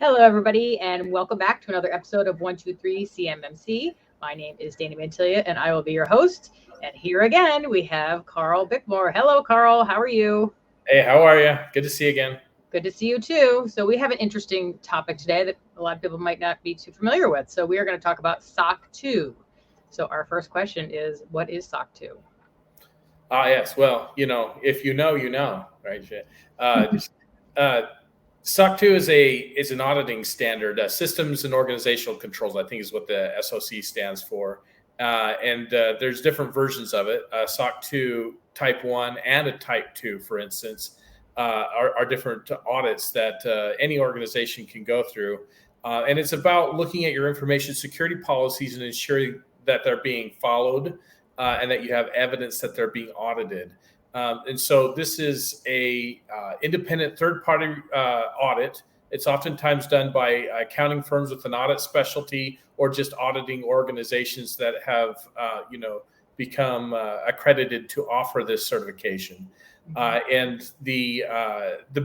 Hello, everybody, and welcome back to another episode of 123 CMMC. My name is Dana Mantilia, and I will be your host. And here again, we have Karl Bickmore. Hello, Karl. How are you? Hey, how are you? Good to see you again. Good to see you, too. So we have an interesting topic today that a lot of people might not be too familiar with. So we are going to talk about SOC 2. So our first question is, what is SOC 2? Yes. Well, if you know, right? SOC 2 is an auditing standard, systems and organizational controls, I think is what the SOC stands for. And there's different versions of it. SOC 2 Type 1 and a Type 2, for instance, are different audits that any organization can go through. And it's about looking at your information security policies and ensuring that they're being followed and that you have evidence that they're being audited. And so this is a independent third-party audit. It's oftentimes done by accounting firms with an audit specialty or just auditing organizations that have, become accredited to offer this certification. And the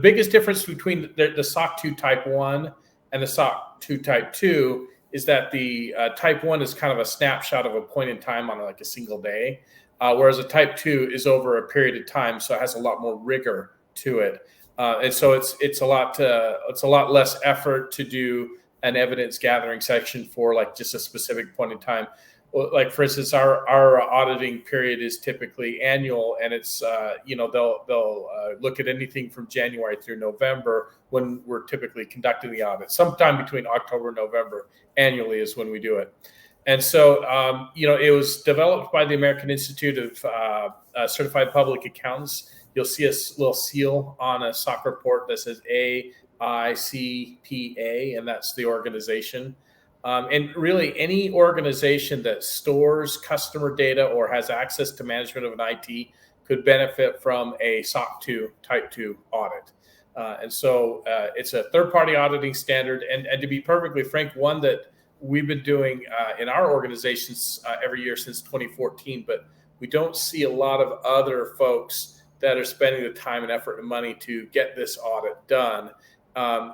biggest difference between the SOC 2 Type 1 and the SOC 2 Type 2 is that the Type 1 is kind of a snapshot of a point in time on like a single day, whereas a Type 2 is over a period of time, so it has a lot more rigor to it. And so it's a lot less effort to do an evidence gathering section for like just a specific point in time. Like for instance, our auditing period is typically annual, and it's they'll look at anything from January through November when we're typically conducting the audit. Sometime between October and November annually is when we do it. And so it was developed by the American Institute of Certified Public Accountants. You'll see a little seal on a SOC report that says AICPA, and that's the organization. And really, any organization that stores customer data or has access to management of an IT could benefit from a SOC 2 Type 2 audit. And so it's a third-party auditing standard. And to be perfectly frank, one that we've been doing in our organizations every year since 2014, but we don't see a lot of other folks that are spending the time and effort and money to get this audit done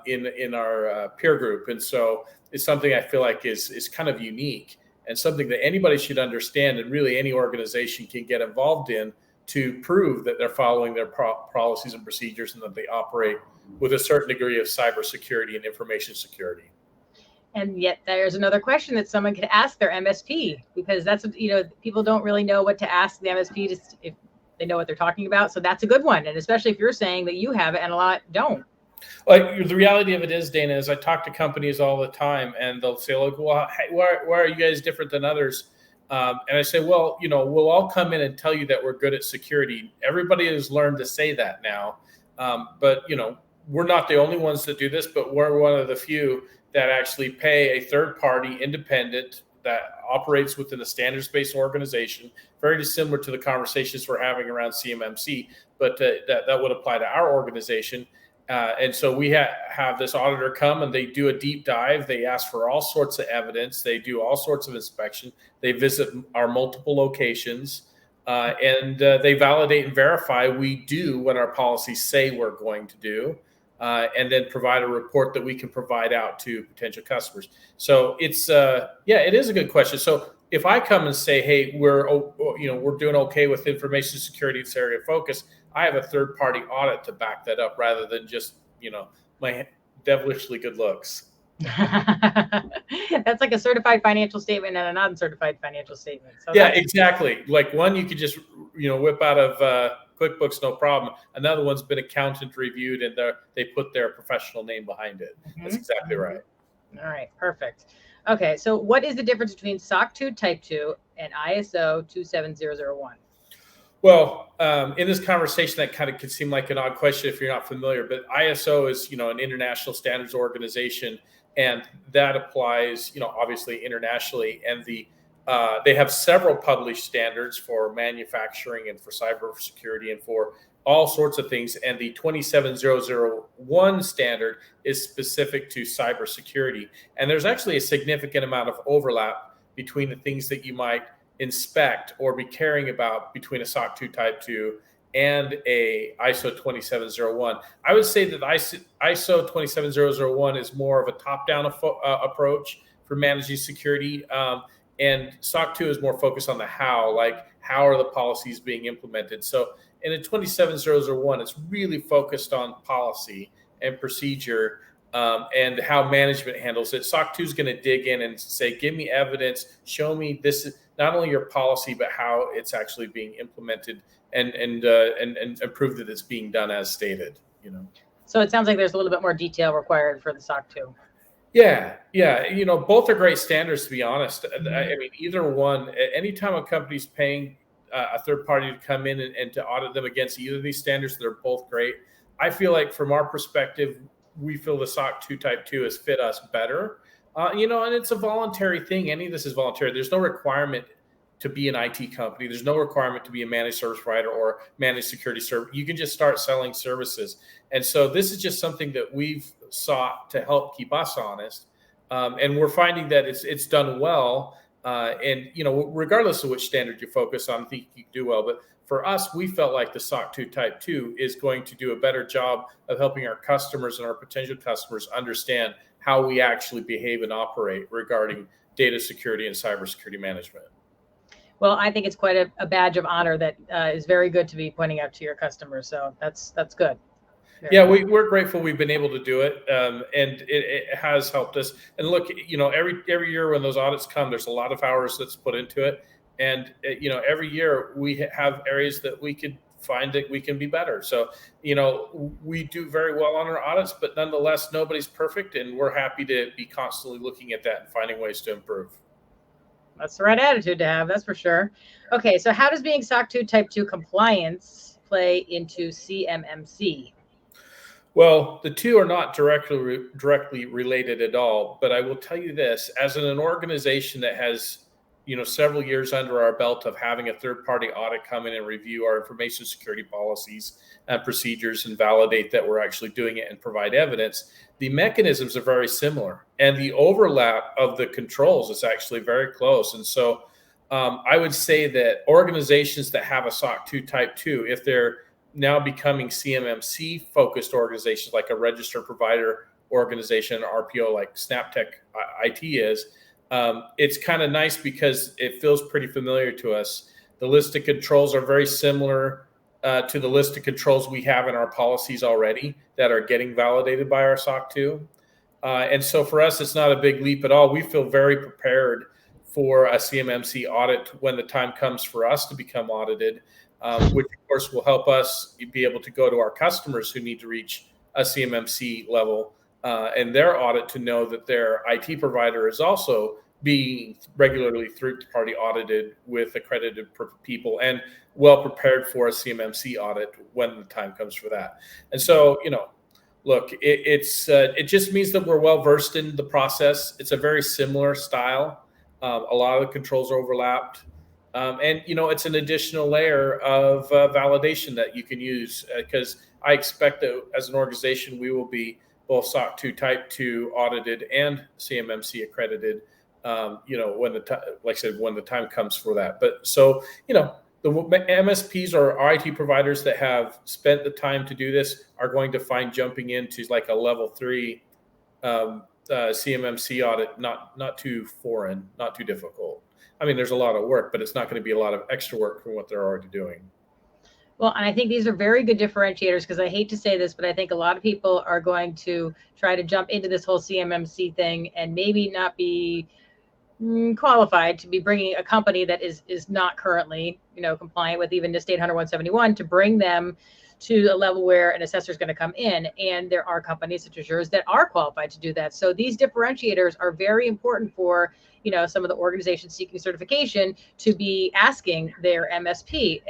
in our peer group. And so it's something I feel like is kind of unique and something that anybody should understand, and really any organization can get involved in to prove that they're following their policies and procedures and that they operate with a certain degree of cybersecurity and information security. And yet there's another question that someone could ask their MSP, because that's, people don't really know what to ask the MSP if they know what they're talking about. So that's a good one. And especially if you're saying that you have it and a lot don't. Well, the reality of it is, Dana, is I talk to companies all the time, and they'll say, like, well, hey, why are you guys different than others? And I say, well, we'll all come in and tell you that we're good at security. Everybody has learned to say that now. But we're not the only ones that do this, but we're one of the few that actually pay a third-party independent that operates within a standards-based organization, very similar to the conversations we're having around CMMC, but that would apply to our organization. And so we have this auditor come and they do a deep dive. They ask for all sorts of evidence. They do all sorts of inspection. They visit our multiple locations and they validate and verify we do what our policies say we're going to do, and then provide a report that we can provide out to potential customers. So it's it is a good question. So if I come and say, hey, we're doing okay with information security, it's area of focus, I have a third-party audit to back that up rather than just, my devilishly good looks. That's like a certified financial statement and a non-certified financial statement. So yeah, exactly. Like one you could just, whip out of QuickBooks, no problem. Another one's been accountant reviewed and they put their professional name behind it. Mm-hmm. That's exactly right. All right, perfect. Okay, so what is the difference between SOC 2 Type 2 and ISO 27001? Well, in this conversation, that kind of could seem like an odd question if you're not familiar, but ISO is, an international standards organization, and that applies, obviously internationally. And they have several published standards for manufacturing and for cybersecurity and for all sorts of things. And the 27001 standard is specific to cybersecurity. And there's actually a significant amount of overlap between the things that you might inspect or be caring about between a SOC 2 Type 2 and a ISO 27001. I would say that ISO 27001 is more of a top-down approach for managing security, and SOC 2 is more focused on the how, like how are the policies being implemented. So in a 27001, it's really focused on policy and procedure, and how management handles it. SOC 2 is going to dig in and say, give me evidence, show me this is not only your policy, but how it's actually being implemented, and prove that it's being done as stated. So it sounds like there's a little bit more detail required for the SOC 2. Yeah. Both are great standards, to be honest. I mean, either one. Anytime a company's paying a third party to come in and to audit them against either of these standards, they're both great. I feel like from our perspective, we feel the SOC 2 Type 2 has fit us better. And it's a voluntary thing. Any of this is voluntary. There's no requirement to be an IT company. There's no requirement to be a managed service provider or managed security service. You can just start selling services. And so this is just something that we've sought to help keep us honest. And we're finding that it's done well. And regardless of which standard you focus on, I think you can do well. But for us, we felt like the SOC 2 Type 2 is going to do a better job of helping our customers and our potential customers understand how we actually behave and operate regarding data security and cybersecurity management. Well, I think it's quite a badge of honor that is very good to be pointing out to your customers. So that's good. We're grateful we've been able to do it, and it has helped us. And look, every year when those audits come, there's a lot of hours that's put into it, and every year we have areas that we could find that we can be better. So we do very well on our audits, but nonetheless, nobody's perfect, and we're happy to be constantly looking at that and finding ways to improve. That's the right attitude to have, that's for sure. Okay, so how does being SOC 2 Type 2 compliance play into CMMC? Well, the two are not directly related at all, but I will tell you this: as an organization that has several years under our belt of having a third-party audit come in and review our information security policies and procedures and validate that we're actually doing it and provide evidence, the mechanisms are very similar, and the overlap of the controls is actually very close. And so I would say that organizations that have a SOC 2 Type 2, if they're now becoming CMMC focused organizations like a registered provider organization, RPO like Snaptech IT is, it's kind of nice because it feels pretty familiar to us. The list of controls are very similar to the list of controls we have in our policies already that are getting validated by our SOC 2. And so for us, it's not a big leap at all. We feel very prepared for a CMMC audit when the time comes for us to become audited, which of course will help us be able to go to our customers who need to reach a CMMC level and their audit to know that their IT provider is also being regularly third-party audited with accredited people and well prepared for a CMMC audit when the time comes for that. And so, look, it just means that we're well versed in the process. It's a very similar style. A lot of the controls are overlapped. And, it's an additional layer of validation that you can use because I expect that as an organization, we will be both SOC 2 Type 2 audited and CMMC accredited, when the time comes for that. But so, the MSPs or IT providers that have spent the time to do this are going to find jumping into like a level 3 CMMC audit not too foreign, not too difficult. I mean, there's a lot of work, but it's not going to be a lot of extra work from what they're already doing. Well, and I think these are very good differentiators because I hate to say this, but I think a lot of people are going to try to jump into this whole CMMC thing and maybe not be qualified to be bringing a company that is not currently, compliant with even NIST 800-171 to bring them to a level where an assessor is going to come in. And there are companies such as yours that are qualified to do that. So these differentiators are very important for, some of the organizations seeking certification to be asking their MSP,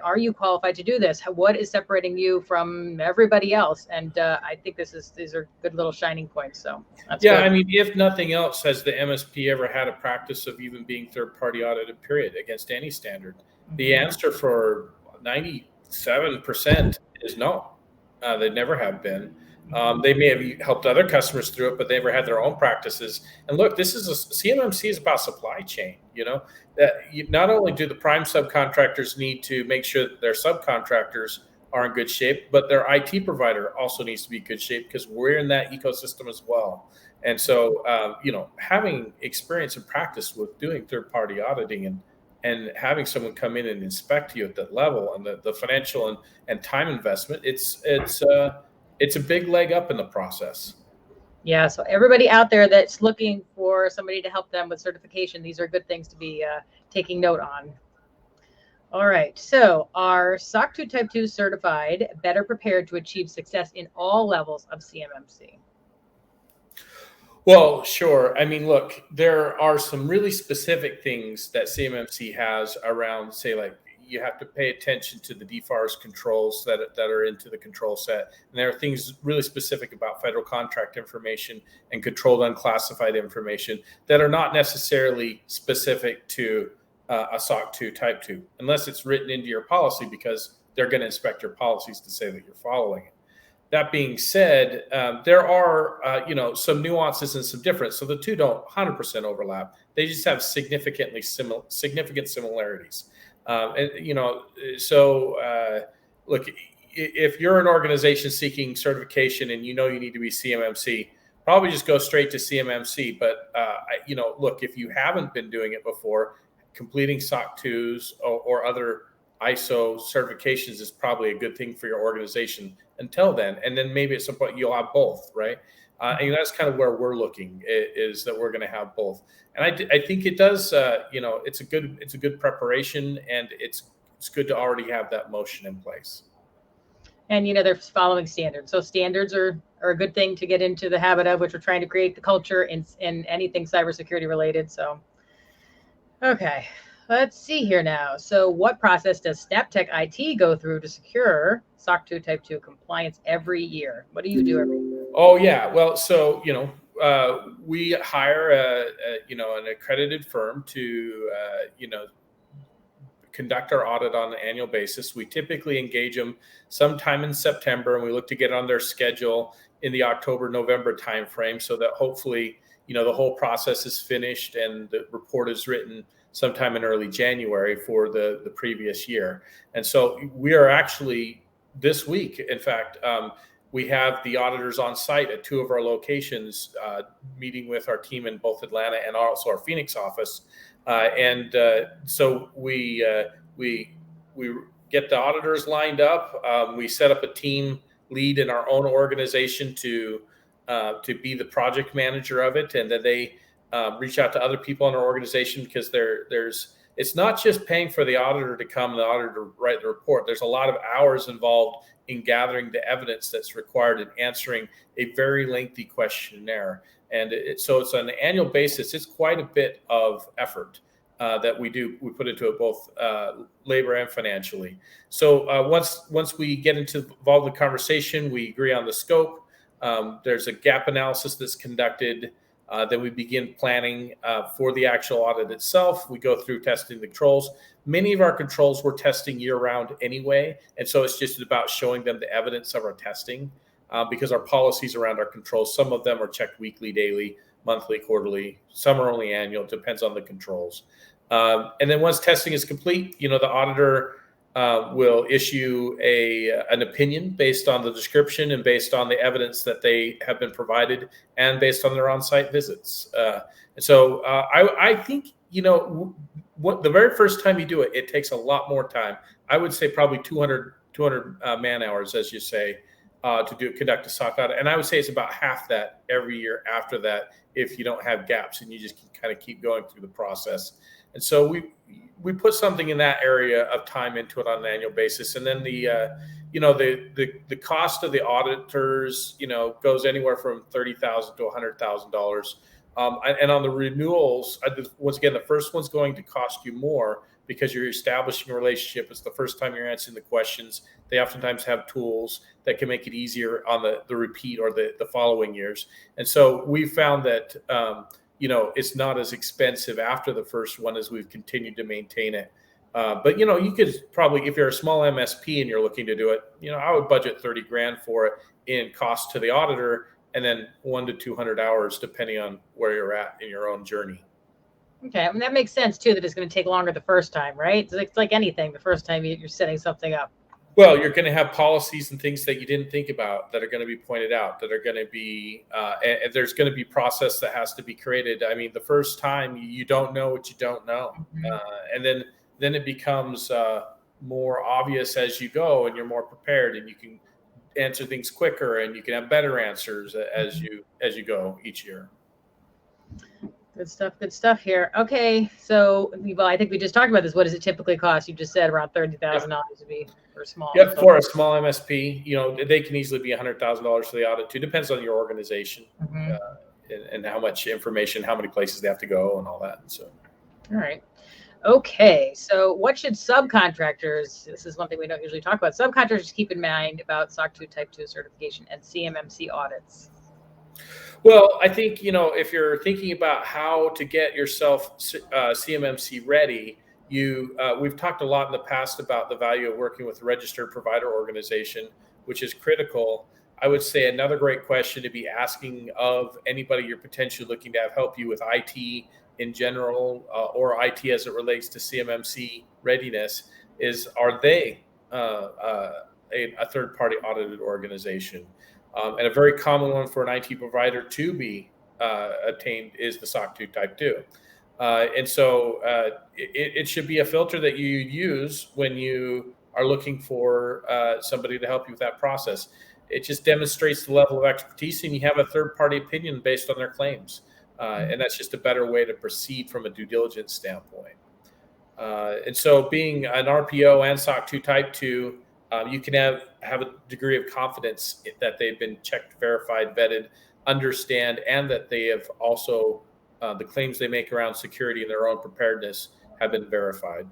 are you qualified to do this? What is separating you from everybody else? And I think these are good little shining points. So that's good. I mean, if nothing else, has the MSP ever had a practice of even being third-party audited, period, against any standard? Mm-hmm. The answer for 97% is no. They never have been. They may have helped other customers through it, but they never had their own practices. And look, CMMC is about supply chain. That not only do the prime subcontractors need to make sure that their subcontractors are in good shape, but their IT provider also needs to be in good shape because we're in that ecosystem as well. And so, having experience and practice with doing third-party auditing and having someone come in and inspect you at that level and the financial and time investment, it's a big leg up in the process. Yeah. So everybody out there that's looking for somebody to help them with certification, these are good things to be taking note on. All right. So are SOC 2 Type 2 certified better prepared to achieve success in all levels of CMMC? Well, sure. I mean, look, there are some really specific things that CMMC has around, say, like you have to pay attention to the DFARS controls that are into the control set. And there are things really specific about federal contract information and controlled unclassified information that are not necessarily specific to a SOC 2 Type 2, unless it's written into your policy because they're going to inspect your policies to say that you're following it. That being said, there are some nuances and some difference. So the two don't 100% overlap. They just have significant similarities. Look, if you're an organization seeking certification and you need to be CMMC, probably just go straight to CMMC. But look, if you haven't been doing it before, completing SOC 2s or other ISO certifications is probably a good thing for your organization until then. And then maybe at some point you'll have both, right? And that's kind of where we're looking, is that we're going to have both. And I think it does, it's a good preparation, and it's good to already have that motion in place. And, they're following standards. So standards are a good thing to get into the habit of, which we're trying to create the culture in anything cybersecurity related. So, okay. Let's see here now. So what process does SnapTech IT go through to secure SOC 2 Type 2 compliance every year? What do you do every year? Oh, yeah. Well, so, we hire an accredited firm to, conduct our audit on an annual basis. We typically engage them sometime in September, and we look to get on their schedule in the October-November timeframe so that hopefully, the whole process is finished and the report is written sometime in early January for the previous year. And so we are actually this week, in fact, we have the auditors on site at 2 of our locations, meeting with our team in both Atlanta and also our Phoenix office. So we get the auditors lined up. We set up a team lead in our own organization to be the project manager of it, and that they reach out to other people in our organization, because it's not just paying for the auditor to come and the auditor to write the report. There's a lot of hours involved in gathering the evidence that's required and answering a very lengthy questionnaire. And so it's on an annual basis. It's quite a bit of effort that we put into it, both labor and financially. So once we get involved in the conversation, we agree on the scope. There's a gap analysis that's conducted. Then we begin planning for the actual audit itself. We go through testing the controls. Many of our controls we're testing year-round anyway, and so it's just about showing them the evidence of our testing, because our policies around our controls, some of them are checked weekly, daily, monthly, quarterly. Some are only annual. It depends on the controls. And then once testing is complete, the auditor will issue an opinion based on the description and based on the evidence that they have been provided and based on their on-site visits. And so I think, the very first time you do it, it takes a lot more time. I would say probably 200 man hours, as you say, to conduct a SOC audit. And I would say it's about half that every year after that, if you don't have gaps and you just kind of keep going through the process. And so we put something in that area of time into it on an annual basis. And then the cost of the auditors, goes anywhere from $30,000 to $100,000. And on the renewals, once again, the first one's going to cost you more because you're establishing a relationship. It's the first time you're answering the questions. They oftentimes have tools that can make it easier on the repeat or the following years. And so we found that, it's not as expensive after the first one as we've continued to maintain it. But you could probably, if you're a small MSP and you're looking to do it, I would budget 30 grand for it in cost to the auditor, and then 100 to 200 hours depending on where you're at in your own journey. Okay, and that makes sense too. That it's going to take longer the first time, right? It's like anything. The first time you're setting something up. Well, you're going to have policies and things that you didn't think about that are going to be pointed out, that are going to be, and there's going to be process that has to be created. I mean, the first time you don't know what you don't know, and then it becomes more obvious as you go, and you're more prepared, and you can answer things quicker, and you can have better answers as you go each year. Good stuff here. Okay, so I think we just talked about this. What does it typically cost? You just said around $30,000 to be for small. Yeah, for a small MSP, they can easily be $100,000 for the audit too. Depends on your organization and how much information, how many places they have to go, and all that. So, all right. Okay, so what should subcontractors? This is one thing we don't usually talk about. Subcontractors keep in mind about SOC 2 Type 2 certification and CMMC audits. Well, I think, if you're thinking about how to get yourself CMMC ready, we've talked a lot in the past about the value of working with a registered provider organization, which is critical. I would say another great question to be asking of anybody you're potentially looking to have help you with IT in general, or IT as it relates to CMMC readiness, is, are they a third-party audited organization? And a very common one for an IT provider to be obtained is the SOC 2 Type 2. And so it should be a filter that you use when you are looking for somebody to help you with that process. It just demonstrates the level of expertise, and you have a third-party opinion based on their claims. And that's just a better way to proceed from a due diligence standpoint. And so being an RPO and SOC 2 Type 2, you can have a degree of confidence that they've been checked, verified, vetted, understand, and that they have also, the claims they make around security and their own preparedness have been verified.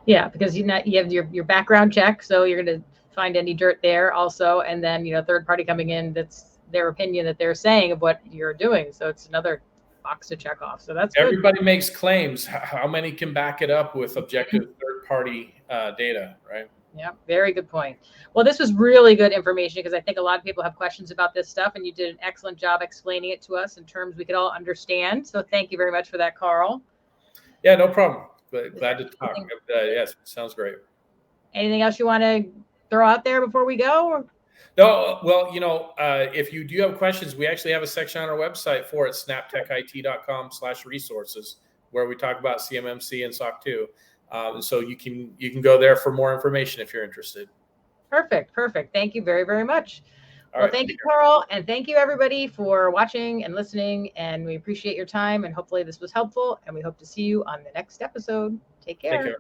Yeah, because you have your background check, so you're going to find any dirt there also, and then third party coming in, that's their opinion that they're saying of what you're doing. So it's another box to check off. So that's everybody good. Makes claims. How many can back it up with objective third party data, right? Yeah, very good point. Well, this was really good information because I think a lot of people have questions about this stuff, and you did an excellent job explaining it to us in terms we could all understand. So thank you very much for that, Karl. Yeah, no problem. Glad to talk. Yes, sounds great. Anything else you want to throw out there before we go? No, well, if you do have questions, we actually have a section on our website for it, snaptechit.com/resources, where we talk about CMMC and SOC 2. So you can go there for more information if you're interested. Perfect. Thank you very, very much. Well, thank you, Karl, and thank you everybody for watching and listening. And we appreciate your time, and hopefully this was helpful. And we hope to see you on the next episode. Take care.